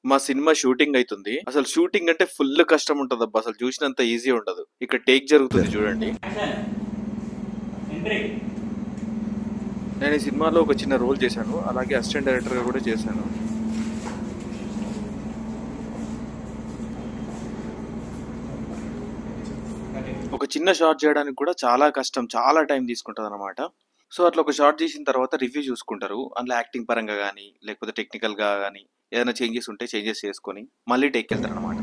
మా cinema shooting అయితుంది. అసలు షూటింగ్ అంటే ఫుల్ కష్టం ఉంటదబ్బా. అసలు చూసినంత ఈజీ ఉండదు. ఇక్కడ టేక్ జరుగుతుంది చూడండి. నేను ఈ సినిమాలో ఒక చిన్న రోల్ చేశాను. అలాగే అసిస్టెంట్ డైరెక్టర్ గా కూడా చేశాను. ఒక చిన్న షాట్ చేయడానికి కూడా చాలా కష్టం, చాలా టైం తీసుకుంటది అనమాట. సో అట్లా ఒక షాట్ చేసిన తర్వాత రివ్యూ చూసుకుంటారు. అందులో యాక్టింగ్ పరంగా కానీ లేకపోతే టెక్నికల్ గా కానీ ఏదైనా చేంజెస్ ఉంటే చేంజెస్ చేసుకొని మళ్ళీ టేక్ వెళ్తారు అనమాట.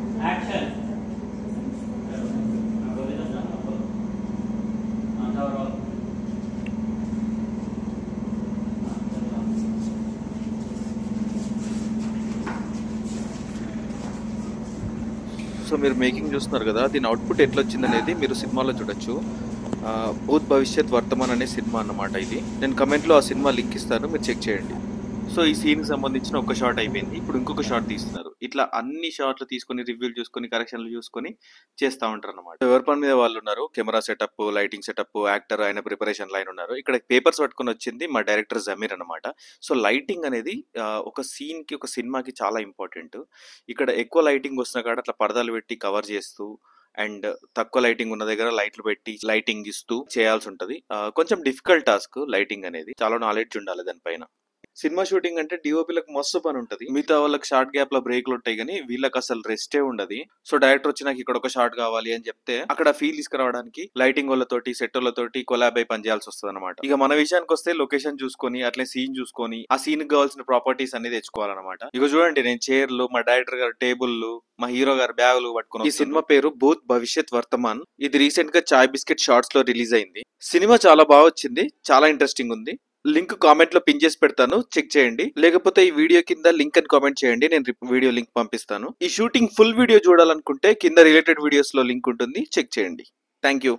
సో మీరు మేకింగ్ చూస్తున్నారు కదా, దీని అవుట్పుట్ ఎట్లా వచ్చింది అనేది మీరు సినిమాలో చూడొచ్చు. భూత్ భవిష్యత్ వర్తమాన్ అనే సినిమా అన్నమాట ఇది. నేను కమెంట్లో ఆ సినిమా లింక్ ఇస్తాను, మీరు చెక్ చేయండి. సో ఈ సీన్కి సంబంధించిన ఒక షాట్ అయిపోయింది. ఇప్పుడు ఇంకొక షాట్ తీస్తున్నారు. ఇట్లా అన్ని షాట్లు తీసుకొని రివ్యూలు చూసుకొని కరెక్షన్లు చూసుకొని చేస్తూ ఉంటారు అనమాట. ఎవరి పని మీద వాళ్ళు ఉన్నారు. Camera setup, lighting setup, actor ఆయన ప్రిపరేషన్ లైన్ ఉన్నారు. ఇక్కడ పేపర్స్ పట్టుకొని వచ్చింది మా డైరెక్టర్ జమీర్ అనమాట. సో లైటింగ్ అనేది ఒక సీన్కి ఒక సినిమాకి చాలా ఇంపార్టెంట్. ఇక్కడ ఎక్కువ లైటింగ్ వస్తున్న కాడ అట్లా పరదాలు పెట్టి కవర్ చేస్తూ అండ్ తక్కువ లైటింగ్ ఉన్న దగ్గర లైట్లు పెట్టి లైటింగ్ ఇస్తూ చేయాల్సి ఉంటది. కొంచెం డిఫికల్ట్ టాస్క్ లైటింగ్ అనేది. చాలా నాలెడ్జ్ ఉండాలి దానిపైన. సినిమా షూటింగ్ అంటే డిఓపీలకు మస్తు పని ఉంటది. మిగతా వాళ్ళకి షార్ట్ గ్యాప్ లో బ్రేక్లు ఉంటాయి కానీ వీళ్ళకి అసలు రెస్టే ఉండదు. సో డైరెక్టర్ వచ్చి నాకు ఇక్కడ ఒక షాట్ కావాలి అని చెప్తే అక్కడ ఫీల్ తీసుకురావడానికి లైటింగ్ వాళ్ళతోటి సెట్ వాళ్ళతోటి కొలాబ్ అయి పని చేయాల్సి వస్తుంది అనమాట. ఇక మన విషయానికి వస్తే లొకేషన్ చూసుకొని అట్లే సీన్ చూసుకొని ఆ సీన్ కి కావాల్సిన ప్రాపర్టీస్ అనేది తెచ్చుకోవాలన్నమాట. ఇక చూడండి, నేను చైర్లు, మా డైరెక్టర్ గారు టేబుల్లు, మా హీరో గారు బ్యాగులు పట్టుకుని. ఈ సినిమా పేరు భూత్ భవిష్యత్ వర్తమాన్. ఇది రీసెంట్ గా చాయ్ బిస్కెట్ షార్ట్స్ లో రిలీజ్ అయింది. సినిమా చాలా బాగా వచ్చింది, చాలా ఇంట్రెస్టింగ్ ఉంది. లింక్ కామెంట్ లో పిన్ చేసి పెడతాను, చెక్ చేయండి. లేకపోతే ఈ వీడియో కింద లింక్ అని కామెంట్ చేయండి, నేను వీడియో లింక్ పంపిస్తాను. ఈ షూటింగ్ ఫుల్ వీడియో చూడాలనుకుంటే కింద రిలేటెడ్ వీడియోస్ లో లింక్ ఉంటుంది, చెక్ చేయండి. Thank you.